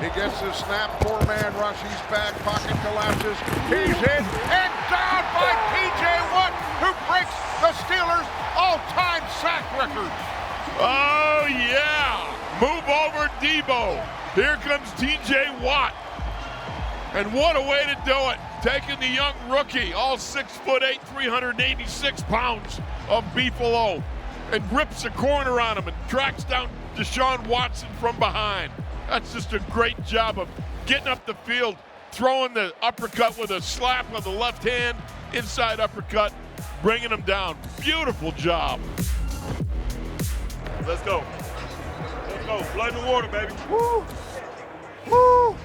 He gets the snap, four-man rush, he's back, pocket collapses, he's in, and down by T.J. Watt, who breaks the Steelers' all-time sack record. Oh, yeah. Move over, Debo. Here comes T.J. Watt. And what a way to do it. Taking the young rookie, all 6'8", 386 pounds of beefalo, and rips a corner on him and tracks down Deshaun Watson from behind. That's just a great job of getting up the field, throwing the uppercut with a slap of the left hand, inside uppercut, bringing him down. Beautiful job. Let's go. Let's go. Blood in the water, baby. Woo! Woo!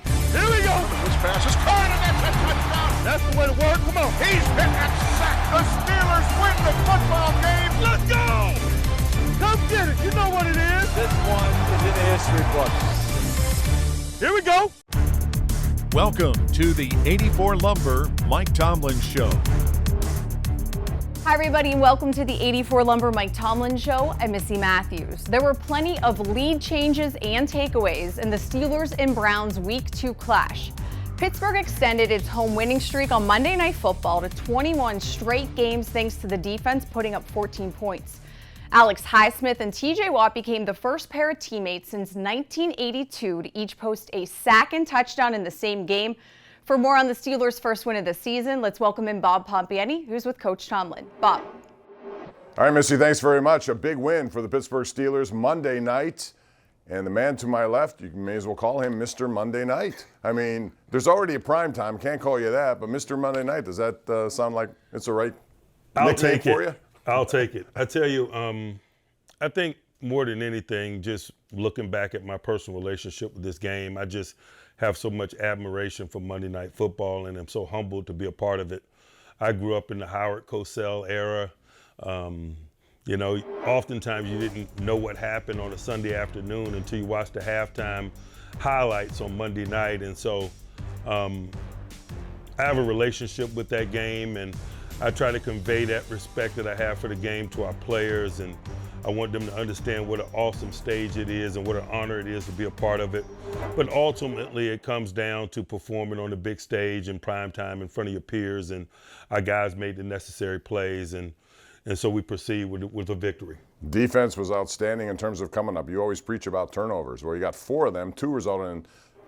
Here we go. This pass is caught, and that's a touchdown. That's the way to work. Come on. He's hit and sacked. The Steelers win the football game. Let's go. Come get it. You know what it is. This one is in the history books. Here we go. Welcome to the 84 Lumber Mike Tomlin Show. Hi everybody and welcome to the 84 Lumber Mike Tomlin Show. I'm Missy Matthews. There were plenty of lead changes and takeaways in the Steelers and Browns Week 2 clash. Pittsburgh extended its home winning streak on Monday Night Football to 21 straight games thanks to the defense putting up 14 points. Alex Highsmith and TJ Watt became the first pair of teammates since 1982 to each post a sack and touchdown in the same game. For more on the Steelers' first win of the season, let's welcome in Bob Pompeani, who's with Coach Tomlin. Bob. All right, Missy, thanks very much. A big win for the Pittsburgh Steelers Monday night. And the man to my left, you may as well call him Mr. Monday Night. I mean, there's already a prime time. Can't call you that, but Mr. Monday Night, does that sound like it's the right nickname for you? I'll take it. I tell you, I think more than anything, just looking back at my personal relationship with this game, I just have so much admiration for Monday Night Football, and I'm so humbled to be a part of it. I grew up in the Howard Cosell era. You know, oftentimes you didn't know what happened on a Sunday afternoon until you watched the halftime highlights on Monday night. And so I have a relationship with that game, and I try to convey that respect that I have for the game to our players, and I want them to understand what an awesome stage it is and what an honor it is to be a part of it. But ultimately, it comes down to performing on the big stage in prime time in front of your peers, and our guys made the necessary plays, and so we proceed with a victory. Defense was outstanding in terms of coming up. You always preach about turnovers. Well, you got 4 of them, 2 resulted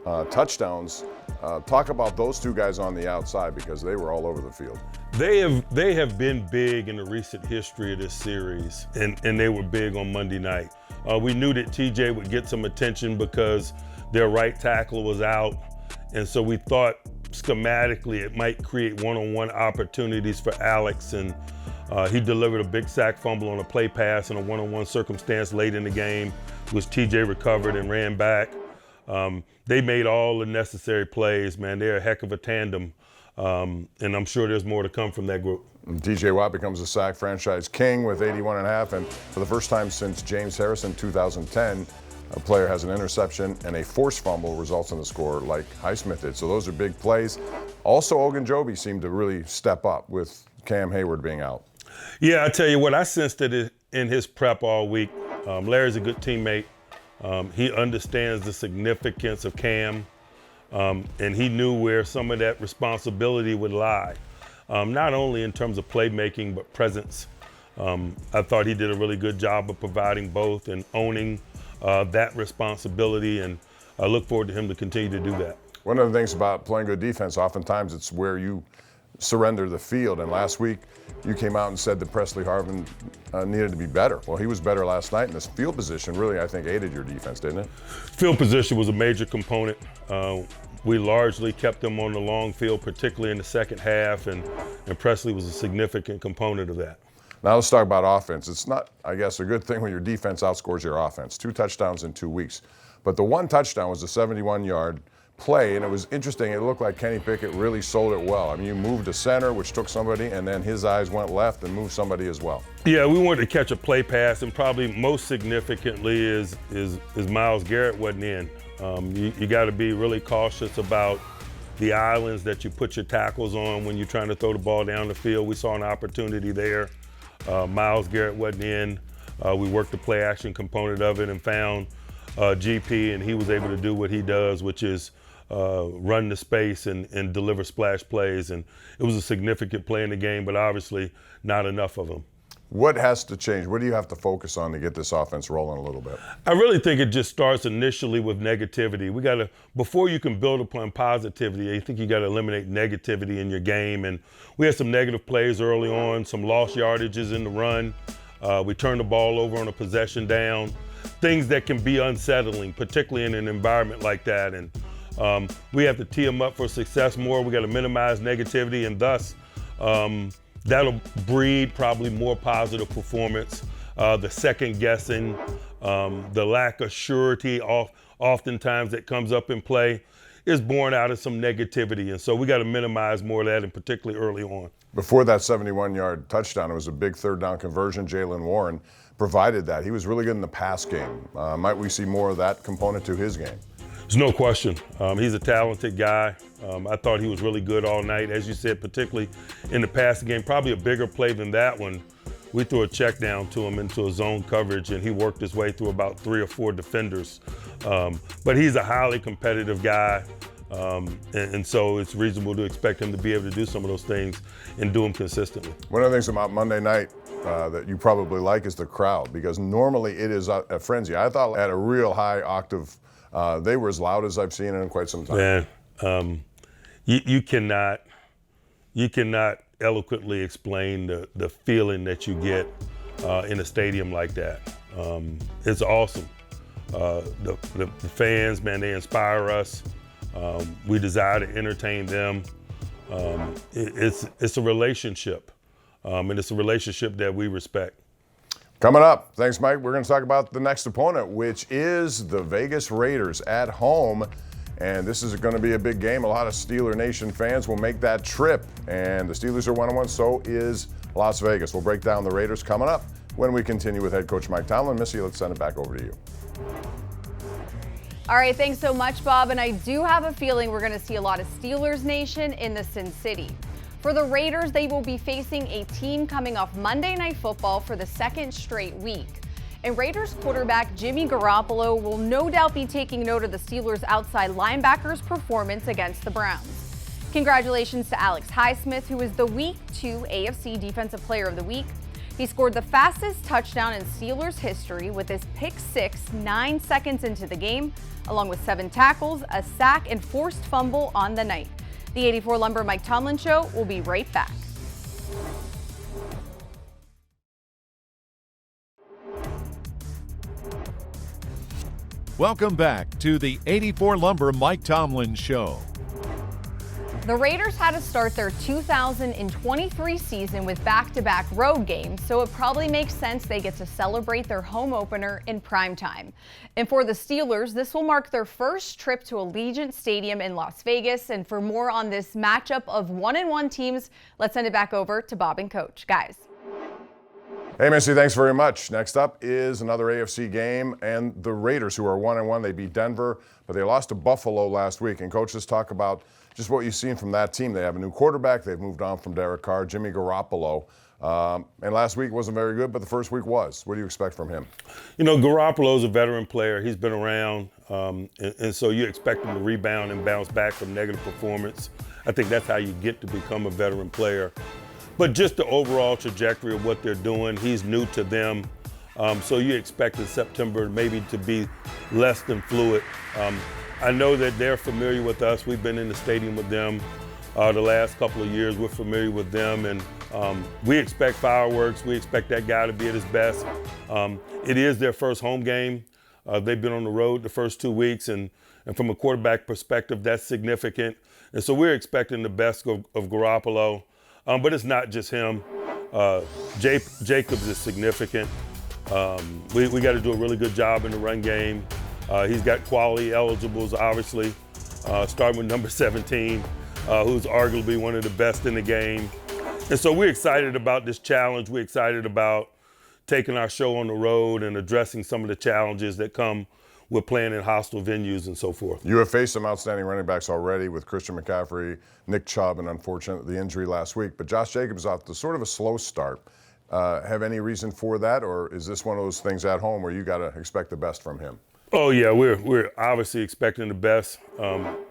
in touchdowns. Talk about those 2 guys on the outside because they were all over the field. They have been big in the recent history of this series, and they were big on Monday night. We knew that TJ would get some attention because their right tackle was out, and so we thought schematically it might create one-on-one opportunities for Alex, and he delivered a big sack fumble on a play pass in a one-on-one circumstance late in the game, which TJ recovered and ran back. They made all the necessary plays, man. They're a heck of a tandem, and I'm sure there's more to come from that group. TJ Watt becomes a sack franchise king with 81.5, and for the first time since James Harrison 2010, a player has an interception and a forced fumble results in the score like Highsmith did. So those are big plays. Also, Ogunjobi seemed to really step up with Cam Hayward being out. Yeah, I tell you what, I sensed it in his prep all week. Larry's a good teammate. He understands the significance of Cam, and he knew where some of that responsibility would lie, not only in terms of playmaking, but presence. I thought he did a really good job of providing both and owning that responsibility, and I look forward to him to continue to do that. One of the things about playing good defense, oftentimes it's where you surrender the field, and last week you came out and said that Presley Harvin needed to be better. Well, he was better last night, and this field position really, I think, aided your defense, didn't it? Field position was a major component. We largely kept them on the long field, particularly in the second half, and Presley was a significant component of that. Now let's talk about offense. It's not, I guess, a good thing when your defense outscores your offense. 2 touchdowns in 2 weeks. But the one touchdown was a 71-yard play, and it was interesting. It looked like Kenny Pickett really sold it well. I mean, you moved to center, which took somebody, and then his eyes went left and moved somebody as well. Yeah, we wanted to catch a play pass, and probably most significantly is Myles Garrett wasn't in. You got to be really cautious about the islands that you put your tackles on when you're trying to throw the ball down the field. We saw an opportunity there. Myles Garrett wasn't in. We worked the play action component of it and found GP, and he was able to do what he does, which is run the space and deliver splash plays. And it was a significant play in the game, but obviously not enough of them. What has to change? What do you have to focus on to get this offense rolling a little bit? I really think it just starts initially with negativity. We got to, before you can build upon positivity, I think you got to eliminate negativity in your game. And we had some negative plays early on, some lost yardages in the run. We turned the ball over on a possession down. Things that can be unsettling, particularly in an environment like that. And we have to tee them up for success more. We got to minimize negativity, and thus that'll breed probably more positive performance. The second guessing, the lack of surety oftentimes that comes up in play is born out of some negativity. And so we got to minimize more of that, and particularly early on. Before that 71-yard touchdown, it was a big third down conversion. Jaylen Warren provided that. He was really good in the pass game. Might we see more of that component to his game? There's no question. He's a talented guy. I thought he was really good all night. As you said, particularly in the passing game, probably a bigger play than that one. We threw a check down to him into a zone coverage, and he worked his way through about 3 or 4 defenders. But he's a highly competitive guy, and so it's reasonable to expect him to be able to do some of those things and do them consistently. One of the things about Monday night that you probably like is the crowd, because normally it is a frenzy. I thought at a real high octave, they were as loud as I've seen in quite some time. Man, you cannot eloquently explain the feeling that you get in a stadium like that. It's awesome. The fans, man, they inspire us. We desire to entertain them. It's a relationship, and it's a relationship that we respect. Coming up, thanks, Mike. We're going to talk about the next opponent, which is the Vegas Raiders at home. And this is going to be a big game. A lot of Steeler Nation fans will make that trip. And the Steelers are 1-1, so is Las Vegas. We'll break down the Raiders coming up when we continue with head coach Mike Tomlin. Missy, let's send it back over to you. All right, thanks so much, Bob. And I do have a feeling we're going to see a lot of Steelers Nation in the Sin City. For the Raiders, they will be facing a team coming off Monday Night Football for the second straight week. And Raiders quarterback Jimmy Garoppolo will no doubt be taking note of the Steelers' outside linebackers' performance against the Browns. Congratulations to Alex Highsmith, who is the Week 2 AFC Defensive Player of the Week. He scored the fastest touchdown in Steelers history with his pick six 9 seconds into the game, along with 7 tackles, a sack, and forced fumble on the night. The 84 Lumber Mike Tomlin Show will be right back. Welcome back to the 84 Lumber Mike Tomlin Show. The Raiders had to start their 2023 season with back-to-back road games, so it probably makes sense they get to celebrate their home opener in primetime. And for the Steelers, this will mark their first trip to Allegiant Stadium in Las Vegas. And for more on this matchup of 1-1 teams, let's send it back over to Bob and Coach. Guys. Hey, Missy, thanks very much. Next up is another AFC game, and the Raiders, who are 1-1. They beat Denver, but they lost to Buffalo last week. And Coach, let's talk about just what you've seen from that team. They have a new quarterback. They've moved on from Derek Carr, Jimmy Garoppolo. And last week wasn't very good, but the first week was. What do you expect from him? You know, Garoppolo's a veteran player. He's been around, and so you expect him to rebound and bounce back from negative performance. I think that's how you get to become a veteran player. But just the overall trajectory of what they're doing, he's new to them. So you expect in September maybe to be less than fluid. I know that they're familiar with us. We've been in the stadium with them the last couple of years. We're familiar with them, and we expect fireworks. We expect that guy to be at his best. It is their first home game. They've been on the road the first 2 weeks, and from a quarterback perspective, that's significant. And so we're expecting the best of Garoppolo. But it's not just him. Jacobs is significant. We got to do a really good job in the run game. He's got quality eligibles, obviously, starting with number 17, who's arguably one of the best in the game. And so we're excited about this challenge. We're excited about taking our show on the road and addressing some of the challenges that come with playing in hostile venues and so forth. You have faced some outstanding running backs already with Christian McCaffrey, Nick Chubb, and unfortunately the injury last week. But Josh Jacobs off to sort of a slow start. have any reason for that, or is this one of those things at home where you got to expect the best from him? Oh yeah, we're obviously expecting the best.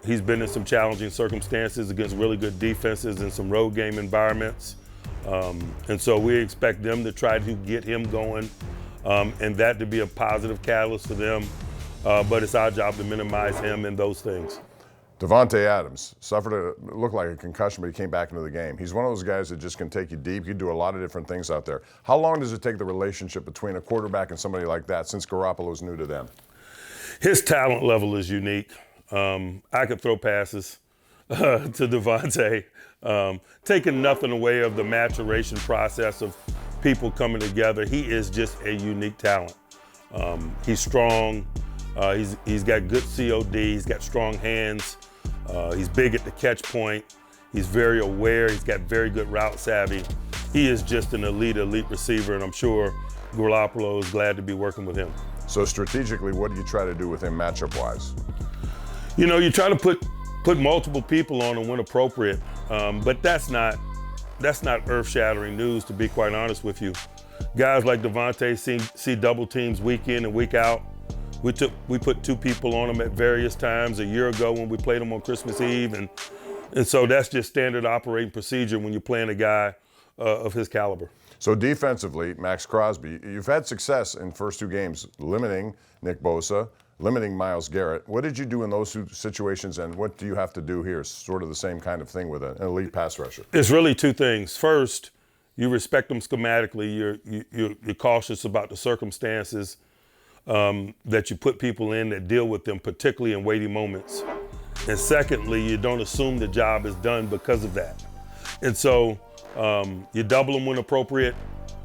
He's been in some challenging circumstances against really good defenses and some road game environments, and so we expect them to try to get him going, and that to be a positive catalyst for them. But it's our job to minimize him and those things. Davante Adams looked like a concussion, but he came back into the game. He's one of those guys that just can take you deep. He can do a lot of different things out there. How long does it take the relationship between a quarterback and somebody like that, since Garoppolo's new to them? His talent level is unique. I could throw passes to Davante, taking nothing away of the maturation process of people coming together. He is just a unique talent. He's strong. He's got good COD. He's got strong hands. He's big at the catch point. He's very aware. He's got very good route savvy. He is just an elite receiver, and I'm sure Garoppolo is glad to be working with him. So strategically, what do you try to do with him matchup-wise? You know, you try to put multiple people on him when appropriate, but that's not earth-shattering news, to be quite honest with you. Guys like Davante see double teams week in and week out. We put 2 people on him at various times a year ago when we played him on Christmas Eve, and so that's just standard operating procedure when you're playing a guy of his caliber. So defensively, Max Crosby, you've had success in first 2 games, limiting Nick Bosa, limiting Myles Garrett. What did you do in those 2 situations, and what do you have to do here? Sort of the same kind of thing with an elite pass rusher. It's really 2 things. First, you respect them schematically. You're cautious about the circumstances that you put people in that deal with them, particularly in weighty moments. And secondly, you don't assume the job is done because of that. And so you double him when appropriate.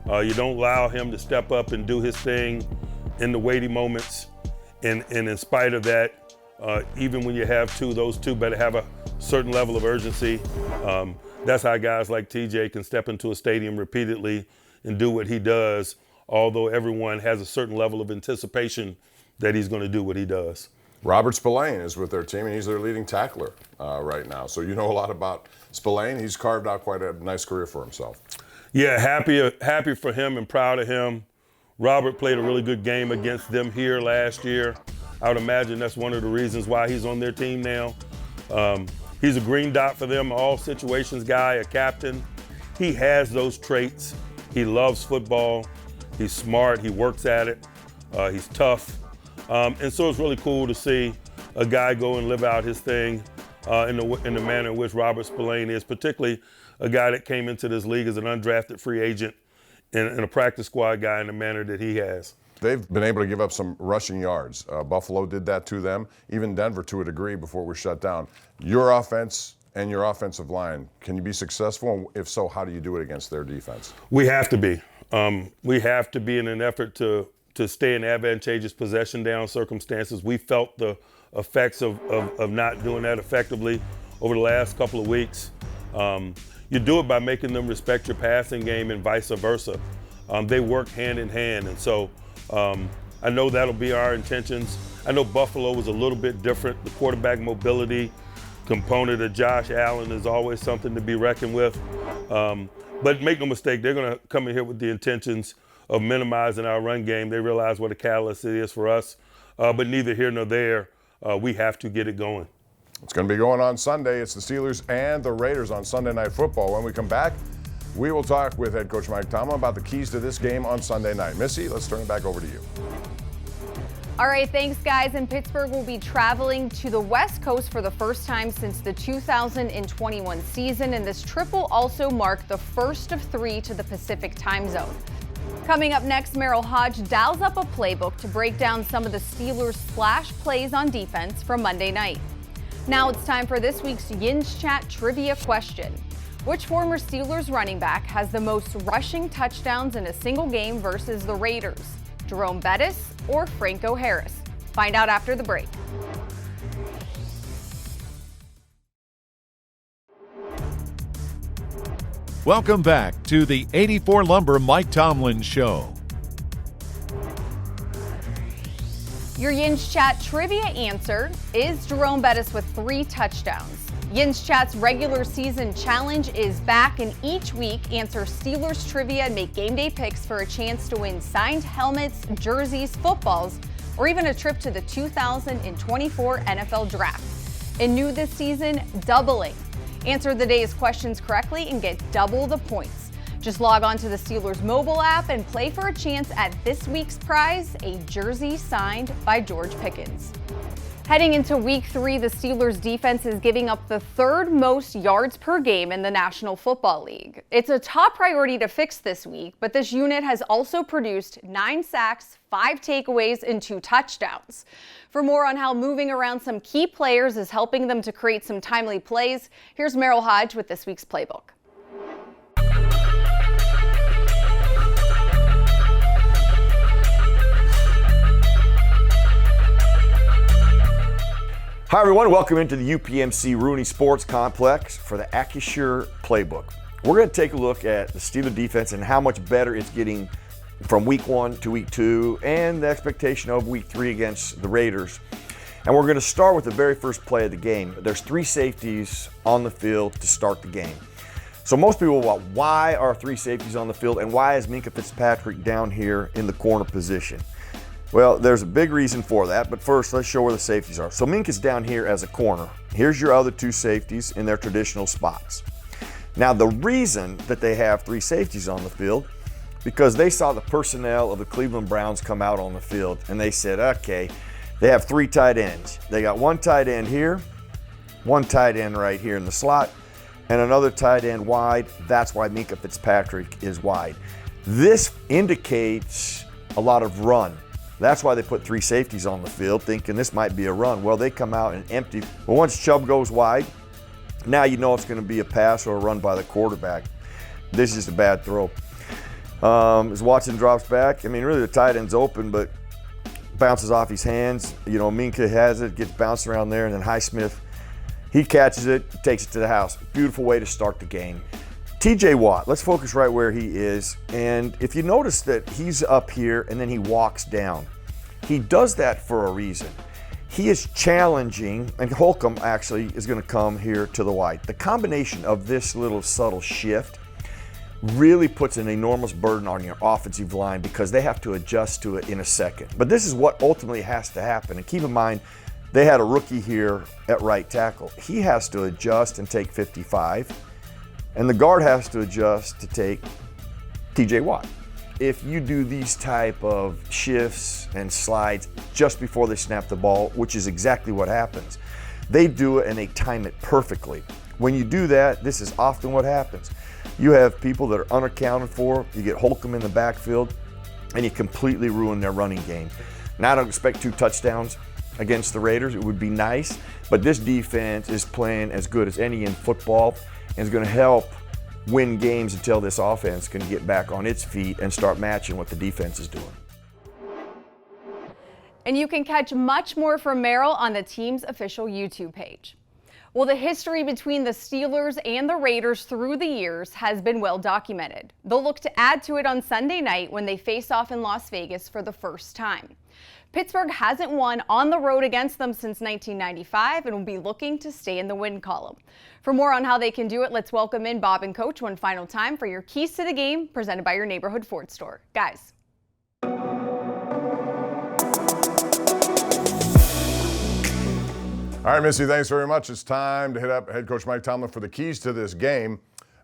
You don't allow him to step up and do his thing in the weighty moments. And in spite of that, even when you have 2, those 2 better have a certain level of urgency. That's how guys like TJ can step into a stadium repeatedly and do what he does, although everyone has a certain level of anticipation that he's going to do what he does. Robert Spillane is with their team, and he's their leading tackler right now. So you know a lot about Spillane. He's carved out quite a nice career for himself. Yeah, happy for him and proud of him. Robert played a really good game against them here last year. I would imagine that's one of the reasons why he's on their team now. He's a green dot for them, all situations guy, a captain. He has those traits. He loves football. He's smart. He works at it. He's tough. And so it's really cool to see a guy go and live out his thing in the manner in which Robert Spillane is, particularly a guy that came into this league as an undrafted free agent and a practice squad guy in the manner that he has. They've been able to give up some rushing yards. Buffalo did that to them, even Denver to a degree before we're shut down. Your offense and your offensive line, can you be successful? And if so, how do you do it against their defense? We have to be. We have to be in an effort to stay in advantageous possession down circumstances. We felt the effects of not doing that effectively over the last couple of weeks. You do it by making them respect your passing game and vice versa. They work hand in hand, and so I know that'll be our intentions. I know Buffalo was a little bit different. The quarterback mobility component of Josh Allen is always something to be reckoned with. But make no mistake, they're going to come in here with the intentions of minimizing our run game. They realize what a catalyst it is for us. But neither here nor there, we have to get it going. It's going to be going on Sunday. It's the Steelers and the Raiders on Sunday Night Football. When we come back, we will talk with head coach Mike Tomlin about the keys to this game on Sunday night. Missy, let's turn it back over to you. All right, thanks, guys. And Pittsburgh will be traveling to the West Coast for the first time since the 2021 season, and this trip will also mark the first of 3 to the Pacific time zone. Coming up next, Merril Hoge dials up a playbook to break down some of the Steelers' splash plays on defense from Monday night. Now it's time for this week's Yins Chat trivia question. Which former Steelers running back has the most rushing touchdowns in a single game versus the Raiders? Jerome Bettis or Franco Harris? Find out after the break. Welcome back to the 84 Lumber Mike Tomlin Show. Your Yins Chat trivia answer is Jerome Bettis with 3 touchdowns. Yins Chat's regular season challenge is back, and each week answer Steelers trivia and make game day picks for a chance to win signed helmets, jerseys, footballs, or even a trip to the 2024 NFL Draft. And new this season, doubling. Answer the day's questions correctly and get double the points. Just log on to the Steelers mobile app and play for a chance at this week's prize, a jersey signed by George Pickens. Heading into week 3, the Steelers defense is giving up the 3rd most yards per game in the National Football League. It's a top priority to fix this week, but this unit has also produced 9 sacks, 5 takeaways, and 2 touchdowns. For more on how moving around some key players is helping them to create some timely plays, here's Merril Hoge with this week's Playbook. Hi everyone, welcome into the UPMC Rooney Sports Complex for the AccuSure Playbook. We're going to take a look at the Steeler defense and how much better it's getting from week 1 to week 2 and the expectation of week 3 against the Raiders. And we're going to start with the very first play of the game. There's 3 safeties on the field to start the game. So most people will, why are 3 safeties on the field and why is Minkah Fitzpatrick down here in the corner position? Well, there's a big reason for that, but first let's show where the safeties are. So Minkah's down here as a corner. Here's your other 2 safeties in their traditional spots. Now the reason that they have 3 safeties on the field, because they saw the personnel of the Cleveland Browns come out on the field and they said, okay, they have 3 tight ends. They got 1 tight end here, 1 tight end right here in the slot, and another tight end wide. That's why Minkah Fitzpatrick is wide. This indicates a lot of run. That's why they put 3 safeties on the field, thinking this might be a run. Well, they come out and empty. But once Chubb goes wide, now you know it's going to be a pass or a run by the quarterback. This is just a bad throw. As Watson drops back, I mean, really the tight end's open, but bounces off his hands. You know, Minkah has it, gets bounced around there, and then Highsmith, he catches it, takes it to the house. Beautiful way to start the game. TJ Watt, let's focus right where he is. And if you notice that he's up here and then he walks down, he does that for a reason. He is challenging, and Holcomb actually is going to come here to the wide. The combination of this little subtle shift really puts an enormous burden on your offensive line because they have to adjust to it in a second. But this is what ultimately has to happen. And keep in mind, they had a rookie here at right tackle. He has to adjust and take 55. And the guard has to adjust to take TJ Watt. If you do these type of shifts and slides just before they snap the ball, which is exactly what happens, they do it and they time it perfectly. When you do that, this is often what happens. You have people that are unaccounted for, you get Holcomb in the backfield, and you completely ruin their running game. Now I don't expect 2 touchdowns against the Raiders. It would be nice, but this defense is playing as good as any in football, and is going to help win games until this offense can get back on its feet and start matching what the defense is doing. And you can catch much more from Merril on the team's official YouTube page. Well, the history between the Steelers and the Raiders through the years has been well documented. They'll look to add to it on Sunday night when they face off in Las Vegas for the first time. Pittsburgh hasn't won on the road against them since 1995 and will be looking to stay in the win column. For more on how they can do it, let's welcome in Bob and Coach one final time for your keys to the game presented by your neighborhood Ford store. Guys. All right, Missy, thanks very much. It's time to hit up head coach Mike Tomlin for the keys to this game.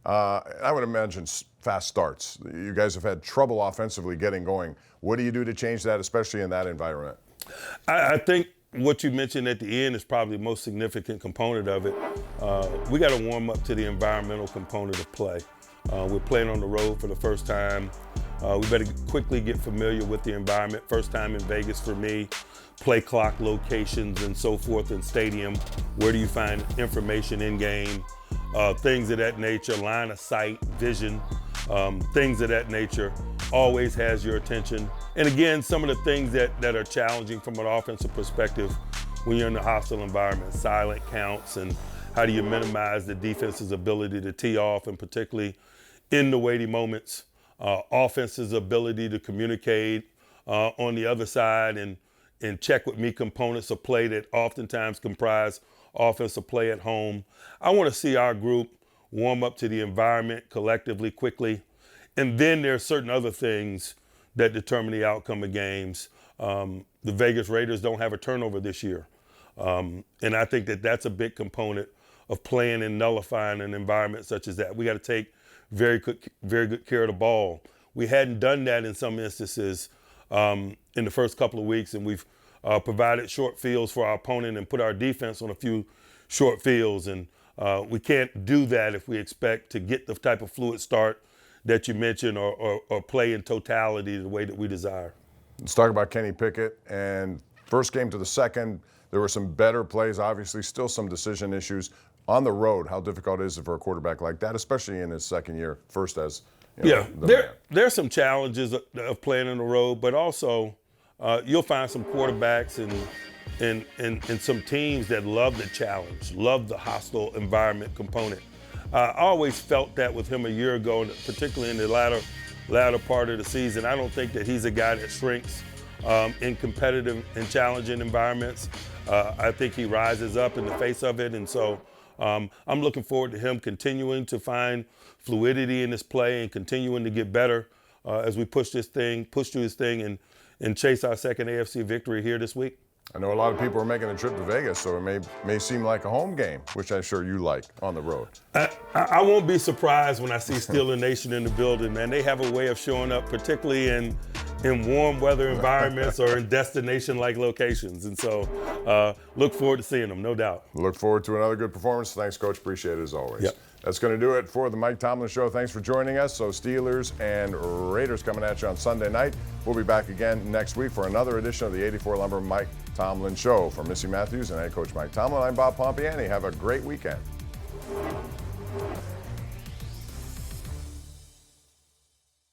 I would imagine fast starts. You guys have had trouble offensively getting going. What do you do to change that, especially in that environment? I think what you mentioned at the end is probably the most significant component of it. We got to warm up to the environmental component of play. We're playing on the road for the first time. We better quickly get familiar with the environment. First time in Vegas for me. Play clock locations and so forth in stadium. Where do you find information in game? Things of that nature, line of sight, vision, things of that nature always has your attention. And again, some of the things that are challenging from an offensive perspective when you're in a hostile environment, silent counts, and how do you minimize the defense's ability to tee off, and particularly in the weighty moments, offense's ability to communicate on the other side and check with me components of play that oftentimes comprise offensive play at home. I want to see our group warm up to the environment collectively, quickly. And then there are certain other things that determine the outcome of games. The Vegas Raiders don't have a turnover this year. And I think that that's a big component of playing and nullifying an environment such as that. We got to take very good care of the ball. We hadn't done that in some instances in the first couple of weeks, and we've provided short fields for our opponent and put our defense on a few short fields. And we can't do that if we expect to get the type of fluid start that you mentioned or play in totality the way that we desire. Let's talk about Kenny Pickett. And first game to the second, there were some better plays, obviously, still some decision issues. On the road, how difficult is it for a quarterback like that, especially in his second year, first as there's some challenges of playing on the road, but also you'll find some quarterbacks and some teams that love the challenge, love the hostile environment component. I always felt that with him a year ago, particularly in the latter part of the season. I don't think that he's a guy that shrinks in competitive and challenging environments. I think he rises up in the face of it, and so I'm looking forward to him continuing to find fluidity in his play and continuing to get better as we push through this thing and chase our second AFC victory here this week. I know a lot of people are making a trip to Vegas, so it may seem like a home game, which I'm sure you like on the road. I won't be surprised when I see Steeler Nation in the building, man. They have a way of showing up, particularly in warm weather environments or in destination-like locations. And so look forward to seeing them, no doubt. Look forward to another good performance. Thanks, Coach. Appreciate it as always. Yep. That's going to do it for the Mike Tomlin Show. Thanks for joining us. So Steelers and Raiders coming at you on Sunday night. We'll be back again next week for another edition of the 84 Lumber Mike Tomlin Show. For Missy Matthews and head coach Mike Tomlin, I'm Bob Pompeani. Have a great weekend.